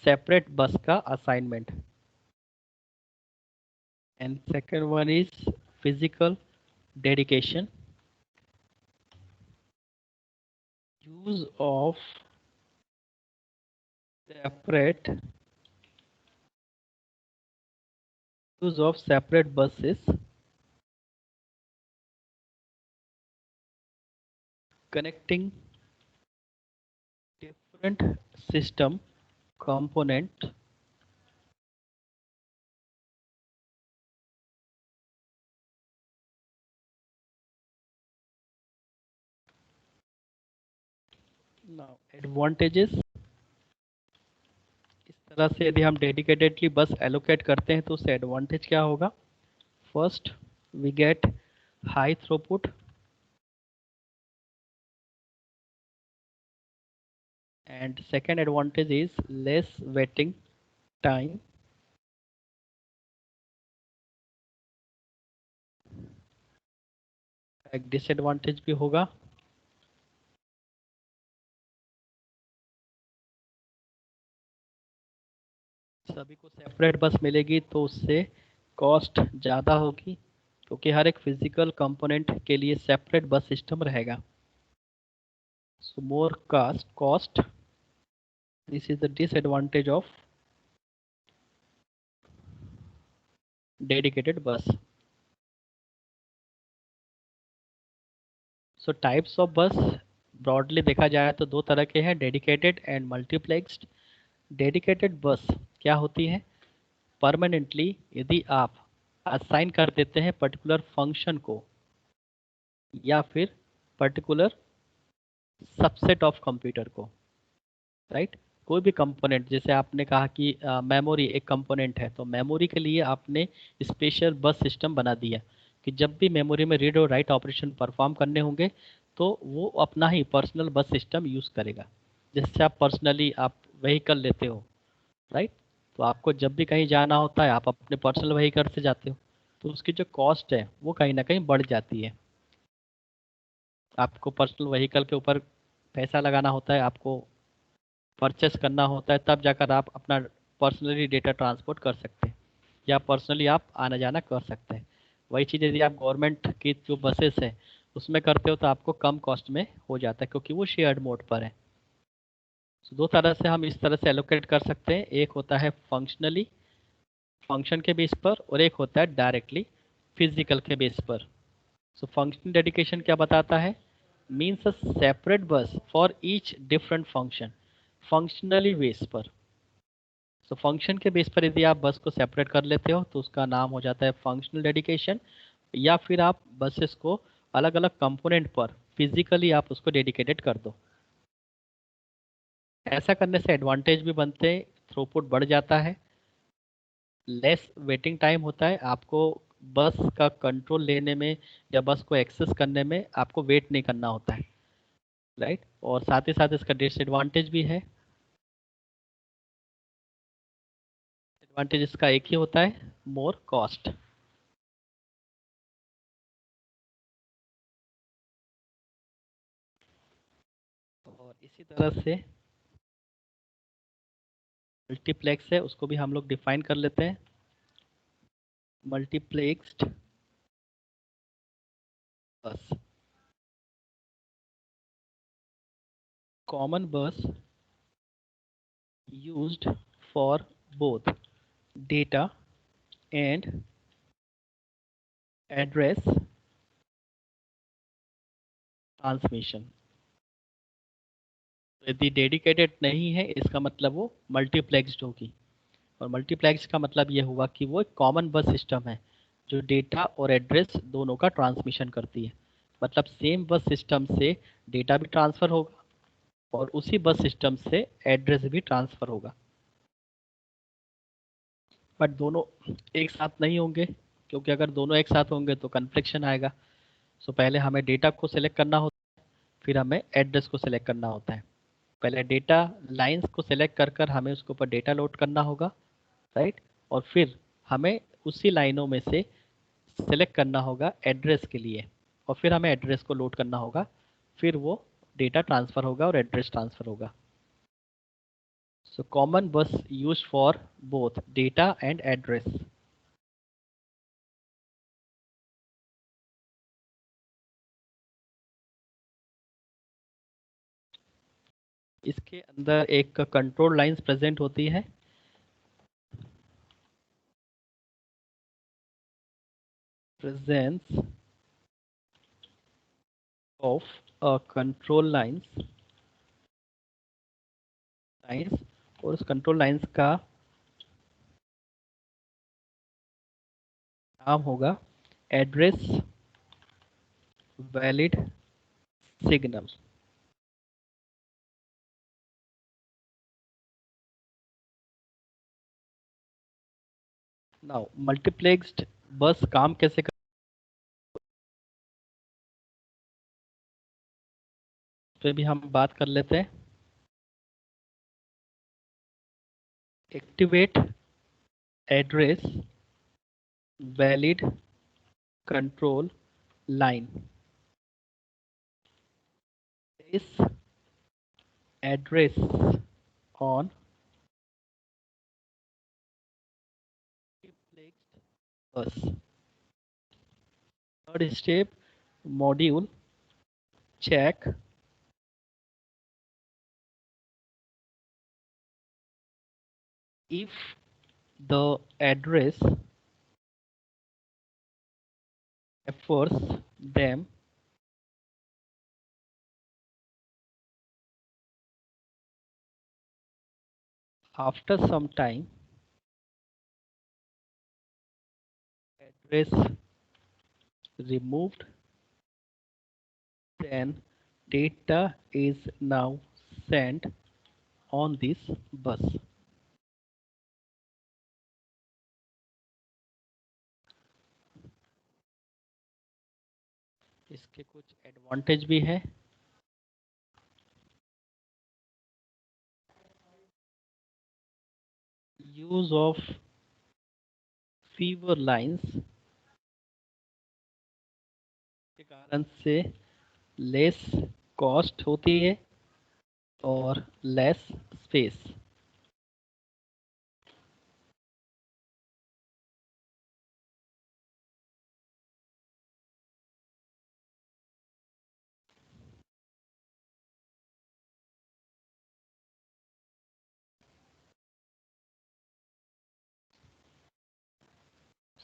सेपरेट बस का assignment. And second one is physical dedication, use of separate buses connecting different system component now advantages। इस तरह से यदि हम डेडिकेटेडली बस एलोकेट करते हैं तो उससे एडवांटेज क्या होगा। First, we get high throughput. and second advantage is less waiting time. एक डिसएडवांटेज भी होगा, सभी को सेपरेट बस मिलेगी तो उससे कॉस्ट ज़्यादा होगी, क्योंकि हर एक फिजिकल कंपोनेंट के लिए सेपरेट बस सिस्टम रहेगा. So more cost, this is the disadvantage of dedicated bus. So types of bus broadly देखा जाए तो दो तरह के हैं, डेडिकेटेड एंड मल्टीप्लेक्स्ड. डेडिकेटेड बस क्या होती है? परमानेंटली यदि आप असाइन कर देते हैं पर्टिकुलर फंक्शन को या फिर पर्टिकुलर सबसेट ऑफ कंप्यूटर को, राइट. कोई भी कंपोनेंट, जैसे आपने कहा कि मेमोरी एक कंपोनेंट है, तो मेमोरी के लिए आपने स्पेशल बस सिस्टम बना दिया कि जब भी मेमोरी में रीड और राइट ऑपरेशन परफॉर्म करने होंगे तो वो अपना ही पर्सनल बस सिस्टम यूज़ करेगा. जैसे आप पर्सनली आप व्हीकल लेते हो, राइट, तो आपको जब भी कहीं जाना होता है आप अपने पर्सनल व्हीकल से जाते हो, तो उसकी जो कॉस्ट है वो कहीं ना कहीं बढ़ जाती है. आपको पर्सनल व्हीकल के ऊपर पैसा लगाना होता है, आपको परचेस करना होता है, तब जाकर आप अपना पर्सनली डेटा ट्रांसपोर्ट कर सकते हैं या पर्सनली आप आना जाना कर सकते हैं. वही चीज़ यदि आप गवर्नमेंट की जो बसेस हैं उसमें करते हो तो आपको कम कॉस्ट में हो जाता है, क्योंकि वो शेयर्ड मोड पर है. तो दो तरह से हम इस तरह से एलोकेट कर सकते हैं, एक होता है फंक्शनली, फंक्शन के बेस पर, और एक होता है डायरेक्टली फिजिकल के बेस पर. सो फंक्शन डेडिकेशन क्या बताता है? Means a separate bus for each different function, functionally base पर. सो फंक्शन के बेस पर यदि आप बस को सेपरेट कर लेते हो तो उसका नाम हो जाता है फंक्शनल डेडिकेशन, या फिर आप बसेस को अलग अलग कंपोनेंट पर फिजिकली आप उसको डेडिकेटेड कर दो. ऐसा करने से एडवांटेज भी बनते हैं, थ्रूपुट बढ़ जाता है, लेस वेटिंग टाइम होता है, आपको बस का कंट्रोल लेने में या बस को एक्सेस करने में आपको वेट नहीं करना होता है, राइट. और साथ ही साथ इसका डिसएडवांटेज भी है. एडवांटेज इसका एक ही होता है, मोर कॉस्ट. और इसी तरह से मल्टीप्लेक्स है, उसको भी हम लोग डिफाइन कर लेते हैं. मल्टीप्लेक्स्ड बस, कॉमन बस used for both data and address transmission. यदि डेडिकेटेड नहीं है इसका मतलब वो मल्टीप्लेक्स्ड होगी, और मल्टीप्लेक्स का मतलब ये हुआ कि वो एक कॉमन बस सिस्टम है जो डेटा और एड्रेस दोनों का ट्रांसमिशन करती है. मतलब सेम बस सिस्टम से डेटा भी ट्रांसफ़र होगा और उसी बस सिस्टम से एड्रेस भी ट्रांसफ़र होगा, बट दोनों एक साथ नहीं होंगे, क्योंकि अगर दोनों एक साथ होंगे तो कन्फ्लिक्शन आएगा. सो पहले हमें डेटा को सिलेक्ट करना होता है, फिर हमें एड्रेस को सिलेक्ट करना होता है. पहले डेटा लाइंस को सिलेक्ट कर कर हमें उसके ऊपर डेटा लोड करना होगा, राइट. और फिर हमें उसी लाइनों में से सिलेक्ट करना होगा एड्रेस के लिए, और फिर हमें एड्रेस को लोड करना होगा, फिर वो डेटा ट्रांसफ़र होगा और एड्रेस ट्रांसफ़र होगा. सो कॉमन बस use for both data and address. इसके अंदर एक कंट्रोल लाइंस प्रेजेंट होती है. Presence of a contour lines, और उस कंट्रोल लाइंस का नाम होगा address valid signal. Now multiplexed बस काम कैसे पे भी हम बात कर लेते हैं. Activate address valid control line. इस address on bus. Third step, module check if the address refers them after some time address removed, then data is now sent on this bus. इसके कुछ एडवांटेज भी है। यूज ऑफ फीवर लाइंस के कारण से लेस कॉस्ट होती है और लेस स्पेस।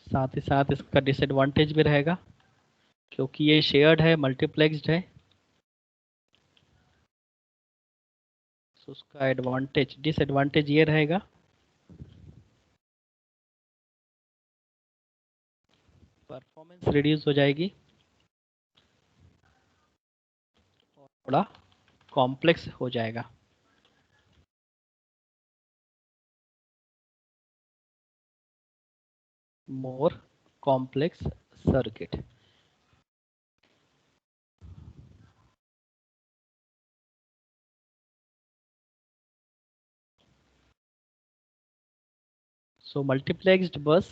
साथ ही साथ इसका डिसएडवांटेज भी रहेगा क्योंकि ये शेयर्ड है, मल्टीप्लेक्स्ड है। तो उसका एडवांटेज डिसएडवांटेज ये रहेगा परफॉर्मेंस रिड्यूस हो जाएगी और थोड़ा कॉम्प्लेक्स हो जाएगा। More complex circuit. So multiplexed bus,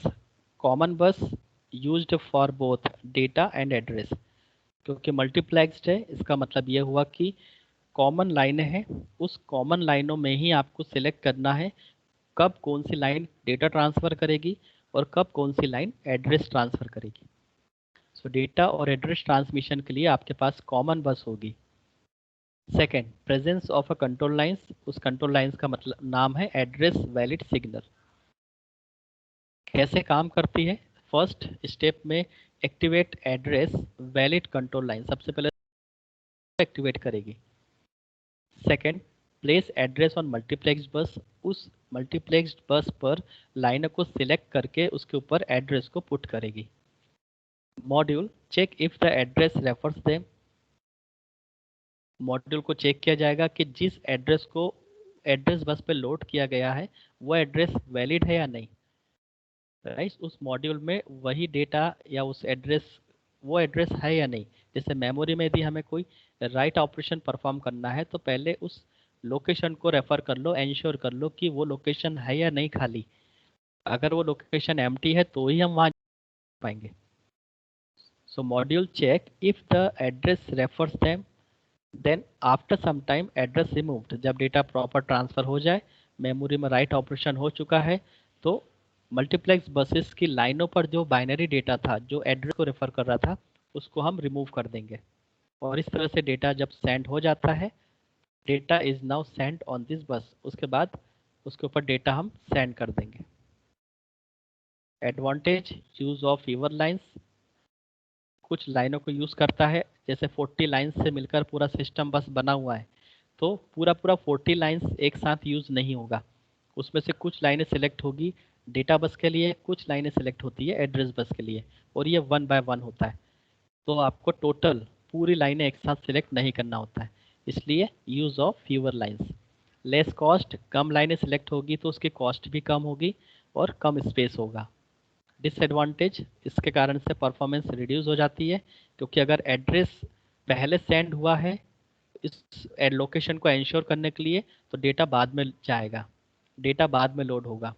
common bus used for both data and address। क्योंकि मल्टीप्लेक्स्ड है इसका मतलब ये हुआ कि कॉमन लाइनें हैं, उस कॉमन लाइनों में ही आपको सिलेक्ट करना है कब कौन सी लाइन डेटा ट्रांसफ़र करेगी और कब कौन सी लाइन एड्रेस ट्रांसफ़र करेगी। सो डेटा और एड्रेस ट्रांसमिशन के लिए आपके पास कॉमन बस होगी। Second, presence of a control lines. उस कंट्रोल लाइन्स का मतलब नाम है एड्रेस वैलिड सिग्नल। कैसे काम करती है? फर्स्ट स्टेप में activate address valid control line सबसे पहले एक्टिवेट करेगी। Second, place address on multiplex बस। उस मल्टीप्लेक्स्ड बस पर लाइनों को सिलेक्ट करके उसके ऊपर एड्रेस को पुट करेगी। Module check if the address refers them. Module को चेक किया जाएगा कि जिस एड्रेस को एड्रेस बस पे लोड किया गया है वो एड्रेस वैलिड है या नहीं। राइट, उस मॉड्यूल में वही डेटा या उस एड्रेस वो एड्रेस है या नहीं। जैसे मेमोरी में यदि हमें कोई राइट ऑपरेशन परफॉर्म करना है तो पहले उस लोकेशन को रेफर कर लो, एंश्योर कर लो कि वो लोकेशन है या नहीं खाली। अगर वो लोकेशन एम्प्टी है तो ही हम वहाँ पाएंगे। So module check if the address refers them, then after some time address removed. जब डेटा प्रॉपर ट्रांसफ़र हो जाए, मेमोरी में राइट ऑपरेशन हो चुका है, तो मल्टीप्लेक्स बसेस की लाइनों पर जो बाइनरी डेटा था जो एड्रेस को रेफर कर रहा था उसको हम रिमूव कर देंगे। और इस तरह से डेटा जब सेंड हो जाता है, data is now send on this बस, उसके बाद उसके ऊपर डेटा हम सेंड कर देंगे। Advantage use of fewer lines. कुछ लाइनों को यूज़ करता है, जैसे 40 लाइन्स से मिलकर पूरा सिस्टम बस बना हुआ है तो पूरा 40 लाइन्स एक साथ यूज़ नहीं होगा। उसमें से कुछ लाइनें सिलेक्ट होगी डेटा बस के लिए, कुछ लाइनें सिलेक्ट होती है एड्रेस बस के लिए, और ये 1 बाय 1 होता है। तो आपको टोटल पूरी लाइनें एक साथ सिलेक्ट नहीं करना होता है, इसलिए use of fewer lines. Less cost, कम लाइनें सिलेक्ट होगी तो उसकी कॉस्ट भी कम होगी और कम स्पेस होगा। डिसएडवांटेज, इसके कारण से परफॉर्मेंस रिड्यूस हो जाती है क्योंकि अगर एड्रेस पहले सेंड हुआ है इस लोकेशन को इंश्योर करने के लिए तो डेटा बाद में जाएगा। डेटा बाद में लोड होगा,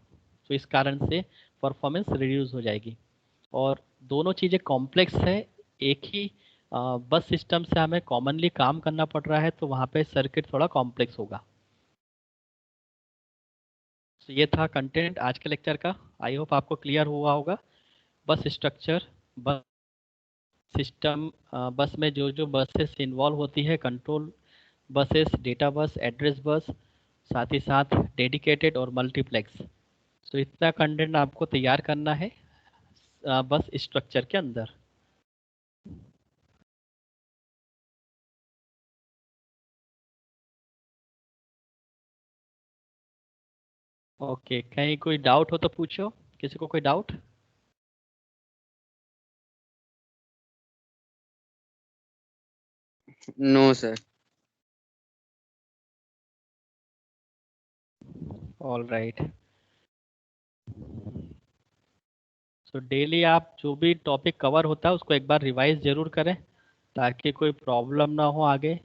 तो इस कारण से परफॉर्मेंस रिड्यूस हो जाएगी। और दोनों चीज़ें कॉम्प्लेक्स है, एक ही बस सिस्टम से हमें कॉमनली काम करना पड़ रहा है, तो वहाँ पे सर्किट थोड़ा कॉम्प्लेक्स होगा। तो ये था कंटेंट आज के लेक्चर का, आई होप आपको क्लियर हुआ होगा। बस स्ट्रक्चर, बस सिस्टम, बस में जो जो बसेस इन्वॉल्व होती है, control buses, data bus, address bus, साथ ही साथ डेडिकेटेड और मल्टीप्लेक्स। तो इतना कंटेंट आपको तैयार करना है बस स्ट्रक्चर के अंदर। ओके, कहीं कोई डाउट हो तो पूछो, किसी को कोई doubt? No sir. All right. So daily आप जो भी टॉपिक कवर होता है उसको एक बार रिवाइज जरूर करें, ताकि कोई प्रॉब्लम ना हो आगे।